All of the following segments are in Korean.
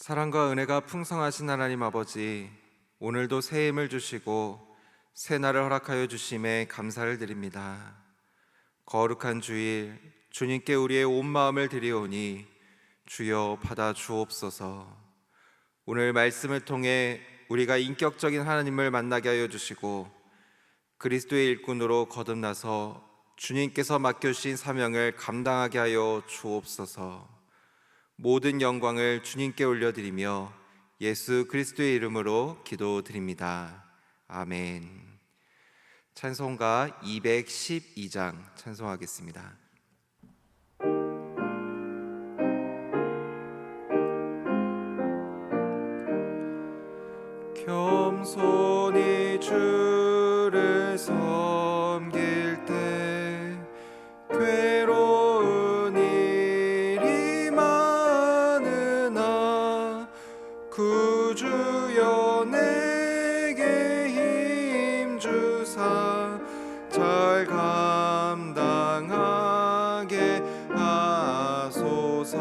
사랑과 은혜가 풍성하신 하나님 아버지, 오늘도 새 힘을 주시고 새 날을 허락하여 주심에 감사를 드립니다. 거룩한 주일, 주님께 우리의 온 마음을 드리오니 주여 받아 주옵소서. 오늘 말씀을 통해 우리가 인격적인 하나님을 만나게 하여 주시고 그리스도의 일꾼으로 거듭나서 주님께서 맡겨주신 사명을 감당하게 하여 주옵소서. 모든 영광을 주님께 올려드리며 예수 그리스도의 이름으로 기도드립니다. 아멘. 찬송가 212장 찬송하겠습니다. 겸손히 주를 섬길 때 괴로운 일이 많으나 구주여 내게 힘 주사 잘 감당하게 하소서.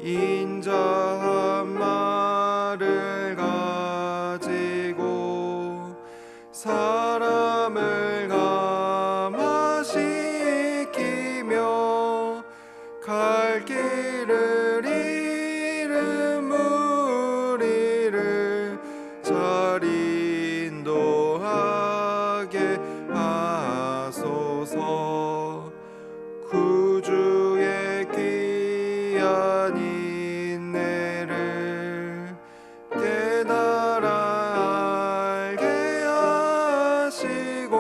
인자한 말을 가지고 사람을 감화시키며 갈 길을 잃은 무리를 잘 인도하게 하소서. 구주의 귀한 인내를 깨달아 알게 하시고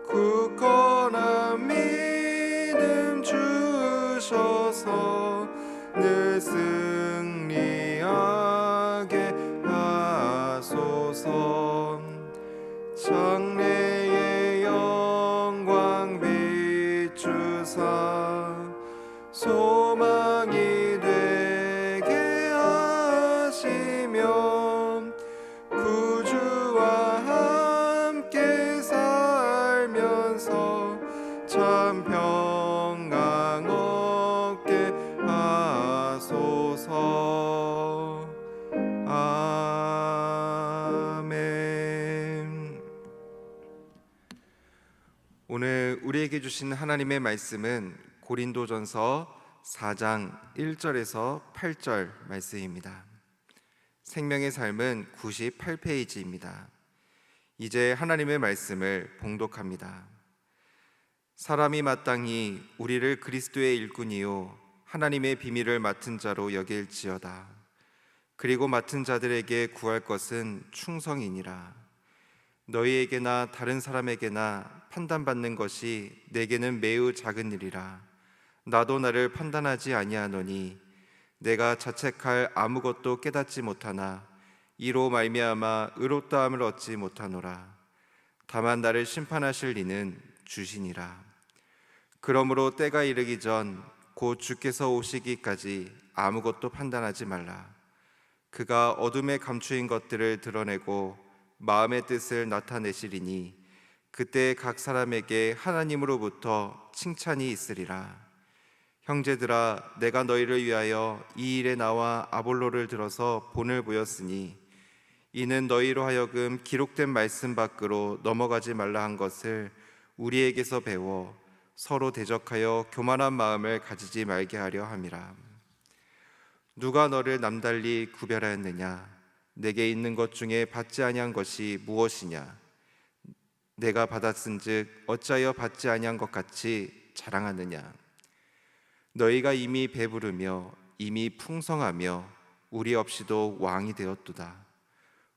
굳건한 믿음 주셔서 늘 승리하게 하소서. 장래의 영광 비추사 소망이 되게 하시며 구주와 함께 살면서 참 평강 얻게 하소서. 아멘. 오늘 우리에게 주신 하나님의 말씀은 고린도전서 4장 1절에서 8절 말씀입니다. 생명의 삶은 98페이지입니다. 이제 하나님의 말씀을 봉독합니다. 사람이 마땅히 우리를 그리스도의 일꾼이요 하나님의 비밀을 맡은 자로 여길지어다. 그리고 맡은 자들에게 구할 것은 충성이니라. 너희에게나 다른 사람에게나 판단받는 것이 내게는 매우 작은 일이라. 나도 나를 판단하지 아니하노니 내가 자책할 아무것도 깨닫지 못하나 이로 말미암아 의롭다함을 얻지 못하노라. 다만 나를 심판하실 이는 주시니라. 그러므로 때가 이르기 전 곧 주께서 오시기까지 아무것도 판단하지 말라. 그가 어둠에 감추인 것들을 드러내고 마음의 뜻을 나타내시리니 그때 각 사람에게 하나님으로부터 칭찬이 있으리라. 형제들아, 내가 너희를 위하여 이 일에 나와 아볼로를 들어서 본을 보였으니 이는 너희로 하여금 기록된 말씀 밖으로 넘어가지 말라 한 것을 우리에게서 배워 서로 대적하여 교만한 마음을 가지지 말게 하려 함이라. 누가 너를 남달리 구별하였느냐? 내게 있는 것 중에 받지 아니한 것이 무엇이냐? 내가 받았은즉 어찌하여 받지 아니한 것 같이 자랑하느냐? 너희가 이미 배부르며 이미 풍성하며 우리 없이도 왕이 되었도다.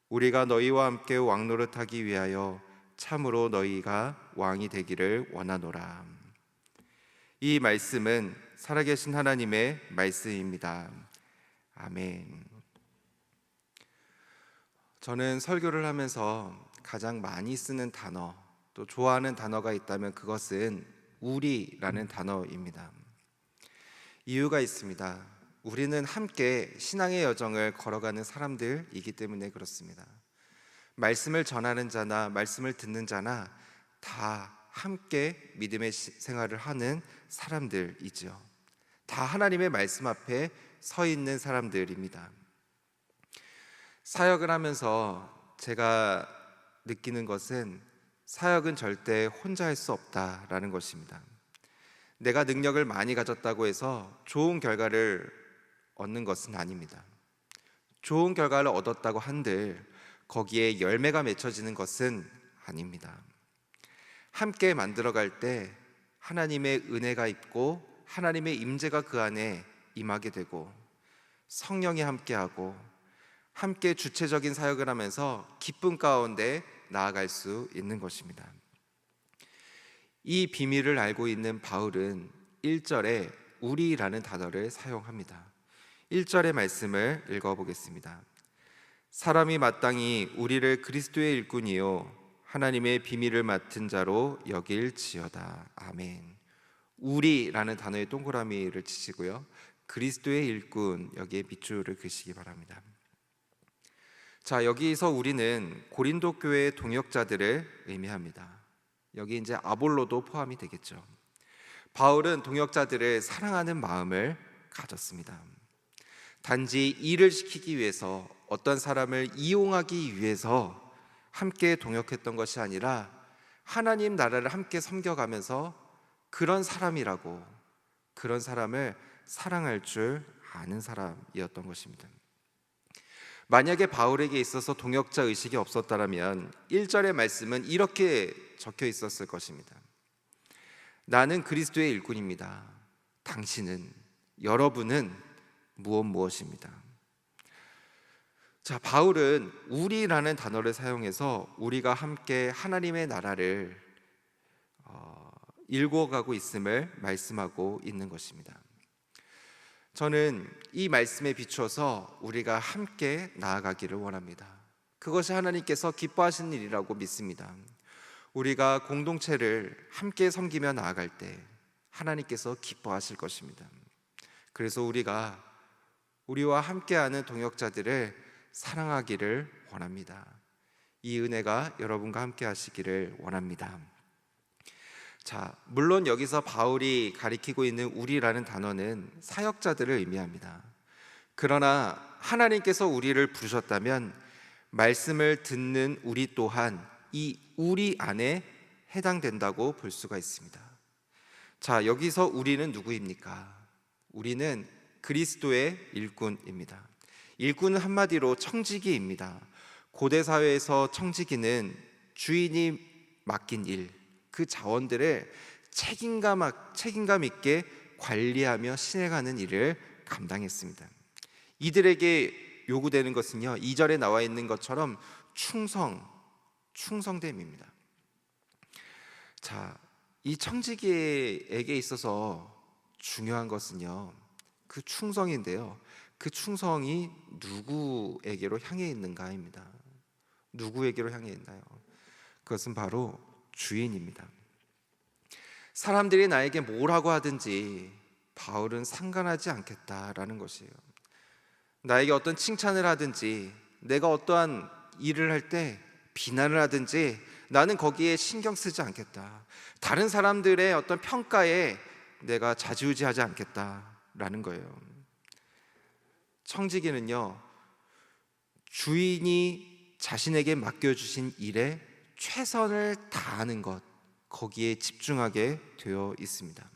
우리가 너희와 함께 왕노릇하기 위하여 참으로 너희가 왕이 되기를 원하노라. 이 말씀은 살아계신 하나님의 말씀입니다. 아멘. 저는 설교를 하면서 가장 많이 쓰는 단어, 또 좋아하는 단어가 있다면 그것은 우리라는 단어입니다. 이유가 있습니다. 우리는 함께 신앙의 여정을 걸어가는 사람들이기 때문에 그렇습니다. 말씀을 전하는 자나 말씀을 듣는 자나 다 함께 믿음의 생활을 하는 사람들이죠. 다 하나님의 말씀 앞에 서 있는 사람들입니다. 사역을 하면서 제가 느끼는 것은 사역은 절대 혼자 할 수 없다라는 것입니다. 내가 능력을 많이 가졌다고 해서 좋은 결과를 얻는 것은 아닙니다. 좋은 결과를 얻었다고 한들 거기에 열매가 맺혀지는 것은 아닙니다. 함께 만들어갈 때 하나님의 은혜가 있고 하나님의 임재가 그 안에 임하게 되고 성령이 함께하고 함께 주체적인 사역을 하면서 기쁨 가운데 나아갈 수 있는 것입니다. 이 비밀을 알고 있는 바울은 1절에 우리라는 단어를 사용합니다. 1절의 말씀을 읽어보겠습니다. 사람이 마땅히 우리를 그리스도의 일꾼이요 하나님의 비밀을 맡은 자로 여길지어다. 아멘. 우리라는 단어에 동그라미를 치시고요, 그리스도의 일꾼 여기에 밑줄을 그시기 바랍니다. 자, 여기서 우리는 고린도 교회의 동역자들을 의미합니다. 여기 이제 아볼로도 포함이 되겠죠. 바울은 동역자들을 사랑하는 마음을 가졌습니다. 단지 일을 시키기 위해서, 어떤 사람을 이용하기 위해서 함께 동역했던 것이 아니라 하나님 나라를 함께 섬겨가면서 그런 사람이라고, 그런 사람을 사랑할 줄 아는 사람이었던 것입니다. 만약에 바울에게 있어서 동역자 의식이 없었다면 1절의 말씀은 이렇게 적혀 있었을 것입니다. 나는 그리스도의 일꾼입니다. 당신은, 여러분은 무엇입니다. 자, 바울은 우리라는 단어를 사용해서 우리가 함께 하나님의 나라를 일궈가고 있음을 말씀하고 있는 것입니다. 저는 이 말씀에 비추어서 우리가 함께 나아가기를 원합니다. 그것이 하나님께서 기뻐하시는 일이라고 믿습니다. 우리가 공동체를 함께 섬기며 나아갈 때 하나님께서 기뻐하실 것입니다. 그래서 우리와 함께하는 동역자들을 사랑하기를 원합니다. 이 은혜가 여러분과 함께 하시기를 원합니다. 자, 물론 여기서 바울이 가리키고 있는 우리라는 단어는 사역자들을 의미합니다. 그러나 하나님께서 우리를 부르셨다면 말씀을 듣는 우리 또한 이 우리 안에 해당된다고 볼 수가 있습니다. 자, 여기서 우리는 누구입니까? 우리는 그리스도의 일꾼입니다. 일꾼은 한마디로 청지기입니다. 고대 사회에서 청지기는 주인이 맡긴 일, 그 자원들을 책임감 있게 관리하며 신행하는 일을 감당했습니다. 이들에게 요구되는 것은요, 2절에 나와 있는 것처럼 충성됨입니다. 자, 이 청지기에게 있어서 중요한 것은요, 그 충성인데요, 그 충성이 누구에게로 향해 있는가입니다. 누구에게로 향해 있나요? 그것은 바로 주인입니다. 사람들이 나에게 뭐라고 하든지 바울은 상관하지 않겠다라는 것이에요. 나에게 어떤 칭찬을 하든지, 내가 어떠한 일을 할 때 비난을 하든지 나는 거기에 신경 쓰지 않겠다. 다른 사람들의 어떤 평가에 내가 좌지우지하지 않겠다라는 거예요. 청지기는요, 주인이 자신에게 맡겨주신 일에 최선을 다하는 것, 거기에 집중하게 되어 있습니다.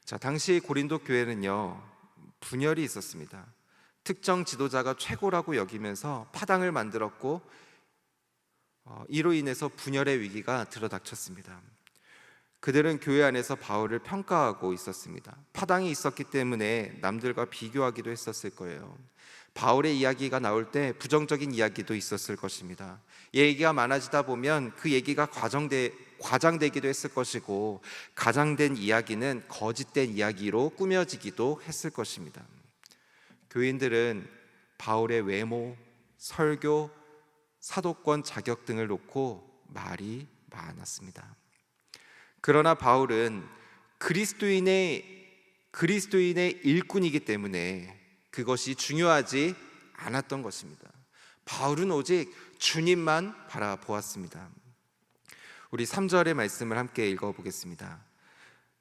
자, 당시 고린도 교회는요, 분열이 있었습니다. 특정 지도자가 최고라고 여기면서 파당을 만들었고, 이로 인해서 분열의 위기가 들어닥쳤습니다. 그들은 교회 안에서 바울을 평가하고 있었습니다. 파당이 있었기 때문에 남들과 비교하기도 했었을 거예요. 바울의 이야기가 나올 때 부정적인 이야기도 있었을 것입니다. 얘기가 많아지다 보면 그 얘기가 과장되기도 했을 것이고, 가장된 이야기는 거짓된 이야기로 꾸며지기도 했을 것입니다. 교인들은 바울의 외모, 설교, 사도권 자격 등을 놓고 말이 많았습니다. 그러나 바울은 그리스도인의 일꾼이기 때문에 그것이 중요하지 않았던 것입니다. 바울은 오직 주님만 바라보았습니다. 우리 3절의 말씀을 함께 읽어보겠습니다.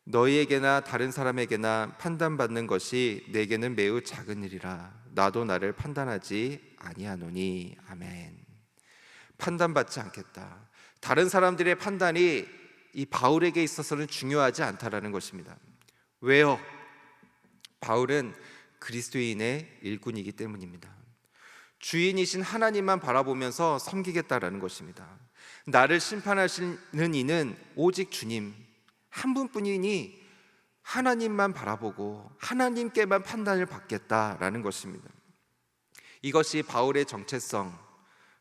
너희에게나 다른 사람에게나 판단받는 것이 내게는 매우 작은 일이라 나도 나를 판단하지 아니하노니. 아멘. 판단받지 않겠다. 다른 사람들의 판단이 이 바울에게 있어서는 중요하지 않다라는 것입니다. 왜요? 바울은 그리스도인의 일꾼이기 때문입니다. 주인이신 하나님만 바라보면서 섬기겠다라는 것입니다. 나를 심판하시는 이는 오직 주님 한 분뿐이니 하나님만 바라보고 하나님께만 판단을 받겠다라는 것입니다. 이것이 바울의 정체성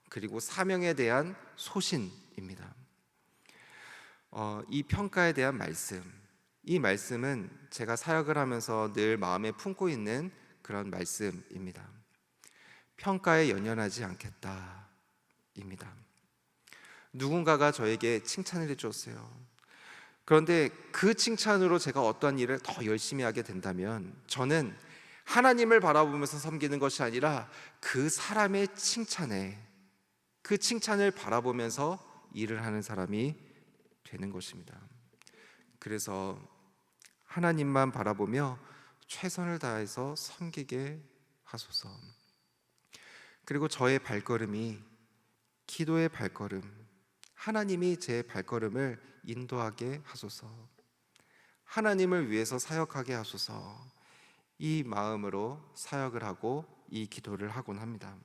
그리고 사명에 대한 소신입니다. 이 평가에 대한 말씀, 이 말씀은 제가 사역을 하면서 늘 마음에 품고 있는 그런 말씀입니다. 평가에 연연하지 않겠다입니다. 누군가가 저에게 칭찬을 해줬어요. 그런데 그 칭찬으로 제가 어떤 일을 더 열심히 하게 된다면 저는 하나님을 바라보면서 섬기는 것이 아니라 그 사람의 칭찬에, 그 칭찬을 바라보면서 일을 하는 사람이 되는 것입니다. 그래서 하나님만 바라보며 최선을 다해서 섬기게 하소서. 그리고 저의 발걸음이 기도의 발걸음, 하나님이 제 발걸음을 인도하게 하소서. 하나님을 위해서 사역하게 하소서. 이 마음으로 사역을 하고 이 기도를 하곤 합니다.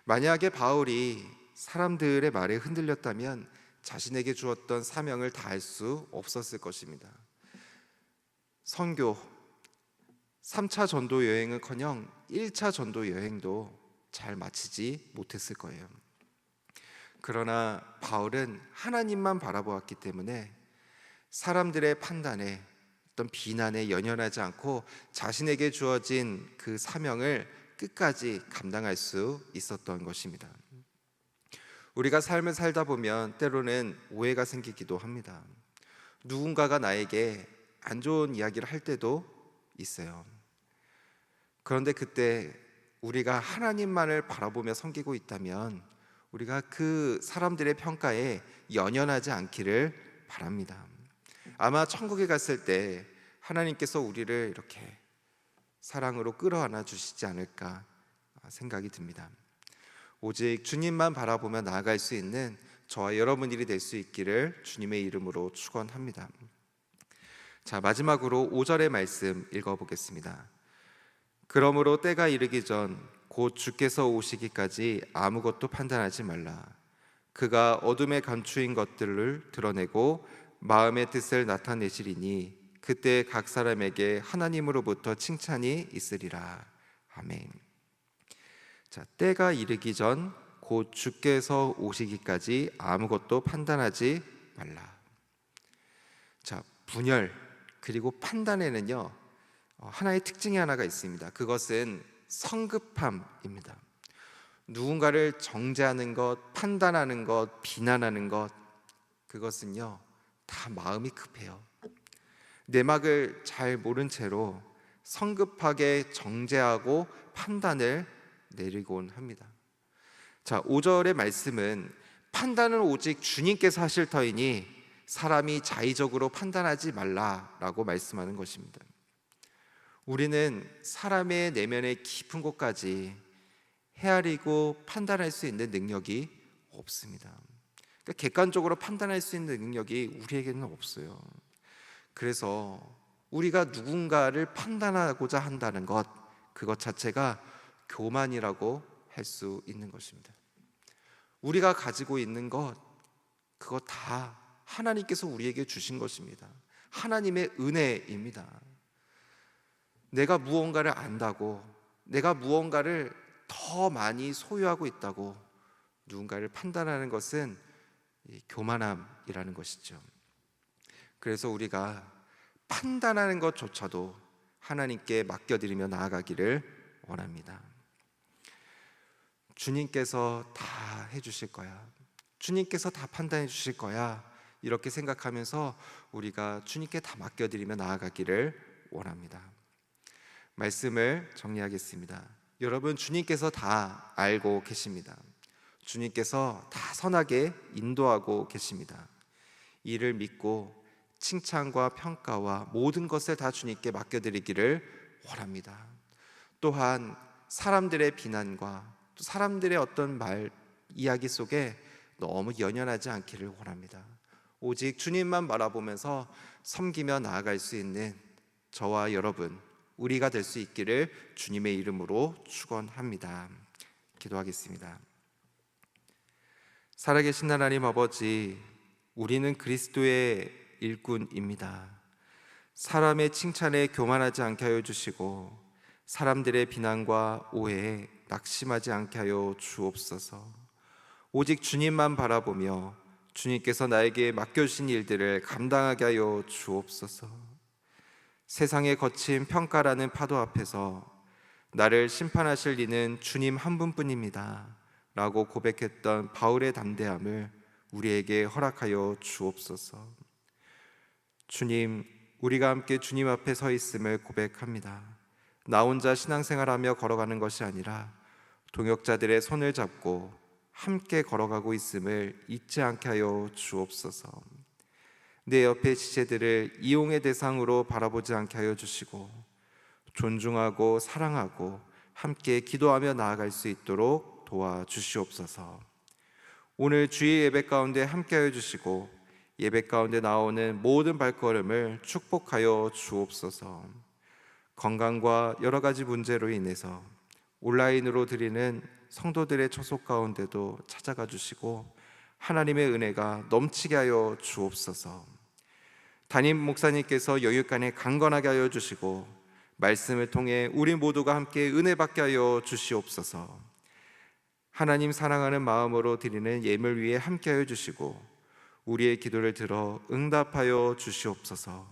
만약에 바울이 사람들의 말에 흔들렸다면 자신에게 주었던 사명을 다할 수 없었을 것입니다. 선교 3차 전도 여행은커녕 1차 전도 여행도 잘 마치지 못했을 거예요. 그러나 바울은 하나님만 바라보았기 때문에 사람들의 판단에, 어떤 비난에 연연하지 않고 자신에게 주어진 그 사명을 끝까지 감당할 수 있었던 것입니다. 우리가 삶을 살다 보면 때로는 오해가 생기기도 합니다. 누군가가 나에게 안 좋은 이야기를 할 때도 있어요. 그런데 그때 우리가 하나님만을 바라보며 섬기고 있다면 우리가 그 사람들의 평가에 연연하지 않기를 바랍니다. 아마 천국에 갔을 때 하나님께서 우리를 이렇게 사랑으로 끌어안아 주시지 않을까 생각이 듭니다. 오직 주님만 바라보며 나아갈 수 있는 저와 여러분들이 될 수 있기를 주님의 이름으로 축원합니다. 자, 마지막으로 5절의 말씀 읽어보겠습니다. 그러므로 때가 이르기 전 곧 주께서 오시기까지 아무것도 판단하지 말라. 그가 어둠에 감추인 것들을 드러내고 마음의 뜻을 나타내시리니 그때 각 사람에게 하나님으로부터 칭찬이 있으리라. 아멘. 자, 때가 이르기 전 곧 주께서 오시기까지 아무것도 판단하지 말라. 자, 분열 그리고 판단에는요 하나의 특징이 하나가 있습니다. 그것은 성급함입니다. 누군가를 정죄하는 것, 판단하는 것, 비난하는 것, 그것은요 다 마음이 급해요. 내막을 잘 모른 채로 성급하게 정죄하고 판단을 내리곤 합니다. 자, 5절의 말씀은 판단은 오직 주님께서 하실 터이니 사람이 자의적으로 판단하지 말라라고 말씀하는 것입니다. 우리는 사람의 내면의 깊은 곳까지 헤아리고 판단할 수 있는 능력이 없습니다. 그러니까 객관적으로 판단할 수 있는 능력이 우리에게는 없어요. 그래서 우리가 누군가를 판단하고자 한다는 것, 그것 자체가 교만이라고 할 수 있는 것입니다. 우리가 가지고 있는 것, 그거 다 하나님께서 우리에게 주신 것입니다. 하나님의 은혜입니다. 내가 무언가를 안다고, 내가 무언가를 더 많이 소유하고 있다고 누군가를 판단하는 것은 교만함이라는 것이죠. 그래서 우리가 판단하는 것조차도 하나님께 맡겨드리며 나아가기를 원합니다. 주님께서 다 해주실 거야, 주님께서 다 판단해 주실 거야, 이렇게 생각하면서 우리가 주님께 다 맡겨드리며 나아가기를 원합니다. 말씀을 정리하겠습니다. 여러분, 주님께서 다 알고 계십니다. 주님께서 다 선하게 인도하고 계십니다. 이를 믿고 칭찬과 평가와 모든 것을 다 주님께 맡겨드리기를 원합니다. 또한 사람들의 비난과 또 사람들의 어떤 이야기 속에 너무 연연하지 않기를 원합니다. 오직 주님만 바라보면서 섬기며 나아갈 수 있는 저와 여러분, 우리가 될 수 있기를 주님의 이름으로 축원합니다. 기도하겠습니다. 살아계신 하나님 아버지, 우리는 그리스도의 일꾼입니다. 사람의 칭찬에 교만하지 않게 하여 주시고 사람들의 비난과 오해에 낙심하지 않게 하여 주옵소서. 오직 주님만 바라보며 주님께서 나에게 맡겨주신 일들을 감당하게 하여 주옵소서. 세상의 거친 평가라는 파도 앞에서 나를 심판하실 이는 주님 한 분뿐입니다 라고 고백했던 바울의 담대함을 우리에게 허락하여 주옵소서. 주님, 우리가 함께 주님 앞에 서 있음을 고백합니다. 나 혼자 신앙생활하며 걸어가는 것이 아니라 동역자들의 손을 잡고 함께 걸어가고 있음을 잊지 않게 하여 주옵소서. 내 옆에 지체들을 이용의 대상으로 바라보지 않게 하여 주시고 존중하고 사랑하고 함께 기도하며 나아갈 수 있도록 도와주시옵소서. 오늘 주의 예배 가운데 함께 하여 주시고 예배 가운데 나오는 모든 발걸음을 축복하여 주옵소서. 건강과 여러 가지 문제로 인해서 온라인으로 드리는 성도들의 처속 가운데도 찾아가 주시고 하나님의 은혜가 넘치게 하여 주옵소서. 담임 목사님께서 여육간에 강건하게 하여 주시고 말씀을 통해 우리 모두가 함께 은혜 받게 하여 주시옵소서. 하나님 사랑하는 마음으로 드리는 예물 위에 함께 하여 주시고 우리의 기도를 들어 응답하여 주시옵소서.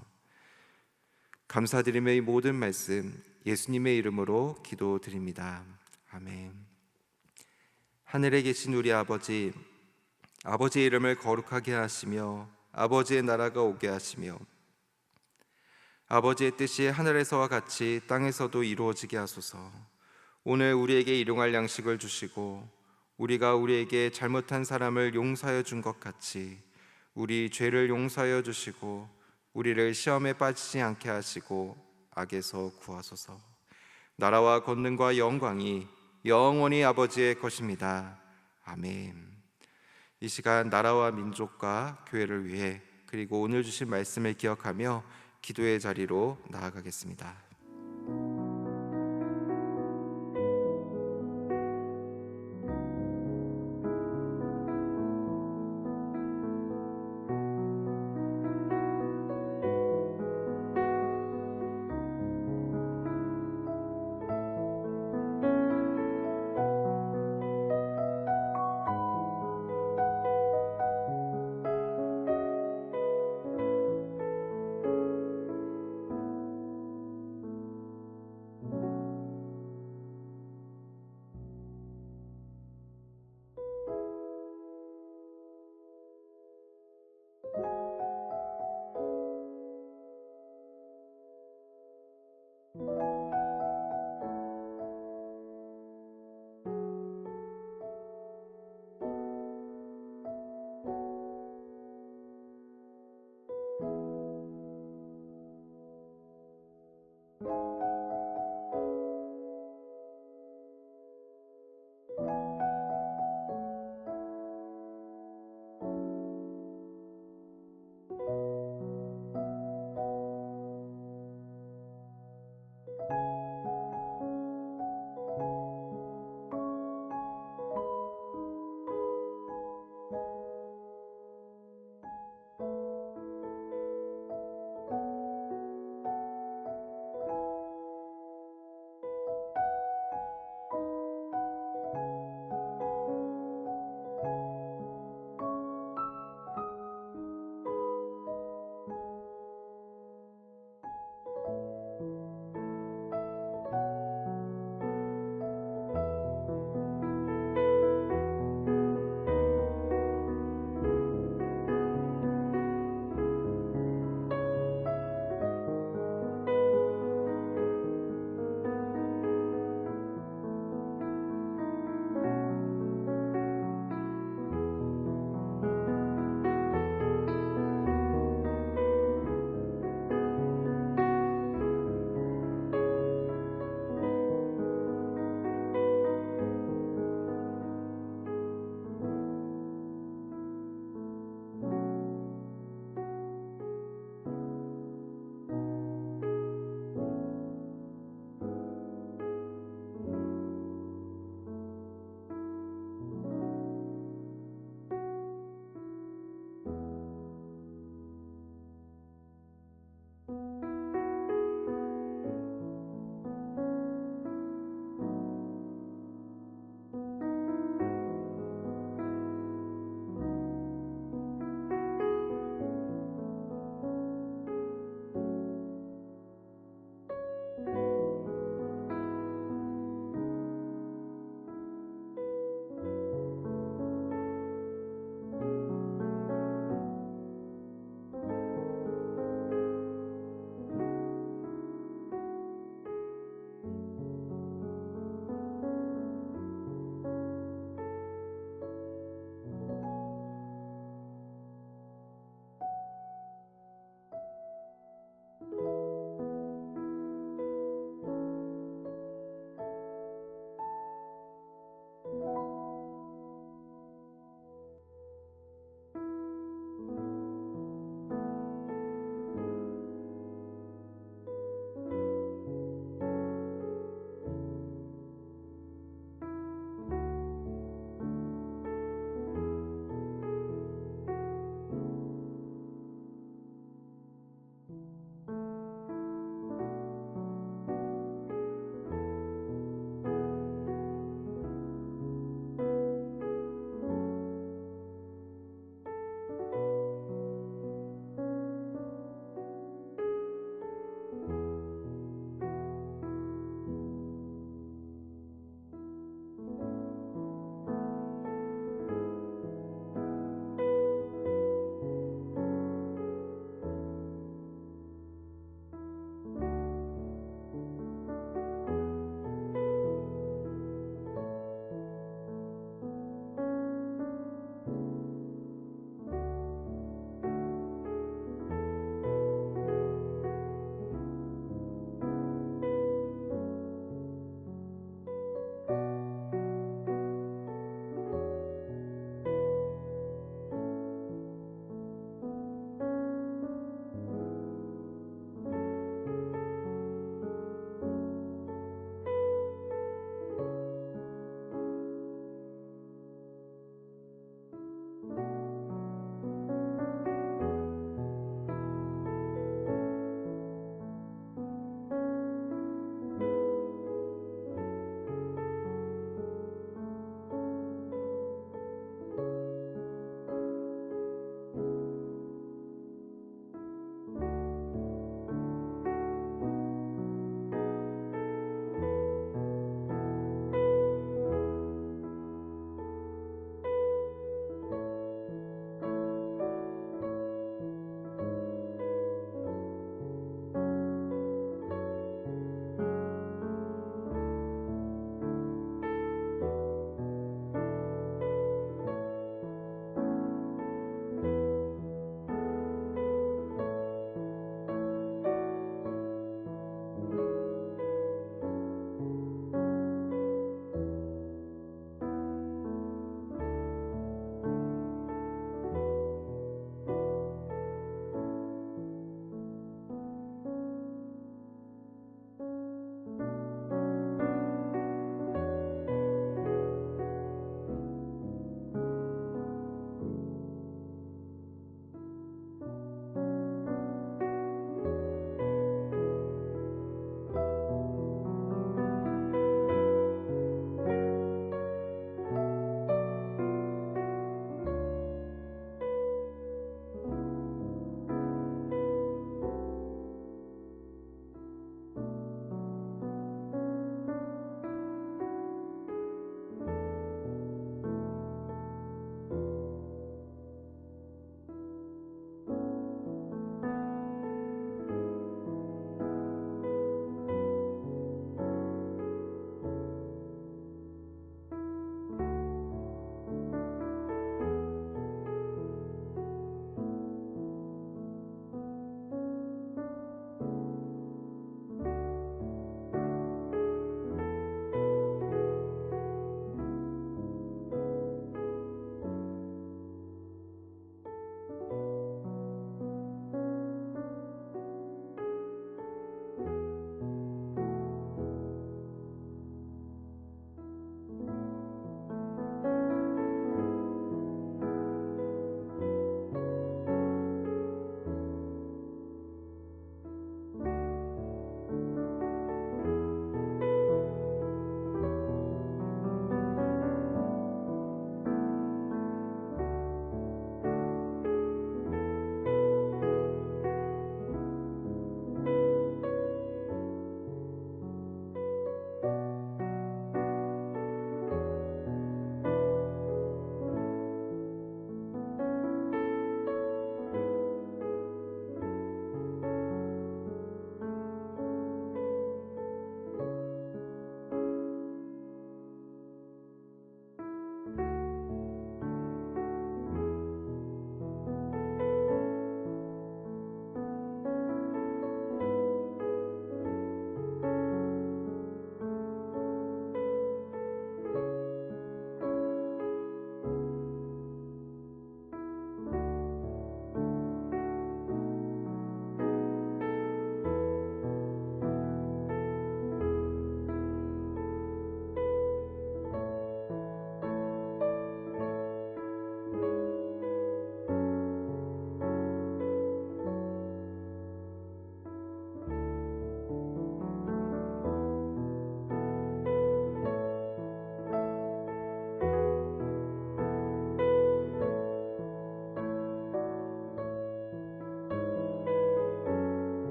감사드리며 이 모든 말씀 예수님의 이름으로 기도드립니다. 아멘. 하늘에 계신 우리 아버지, 아버지의 이름을 거룩하게 하시며 아버지의 나라가 오게 하시며 아버지의 뜻이 하늘에서와 같이 땅에서도 이루어지게 하소서. 오늘 우리에게 일용할 양식을 주시고 우리가 우리에게 잘못한 사람을 용서하여 준 것 같이 우리 죄를 용서하여 주시고 우리를 시험에 빠지지 않게 하시고 악에서 구하소서. 나라와 권능과 영광이 영원히 아버지의 것입니다. 아멘. 이 시간 나라와 민족과 교회를 위해 그리고 오늘 주신 말씀을 기억하며 기도의 자리로 나아가겠습니다.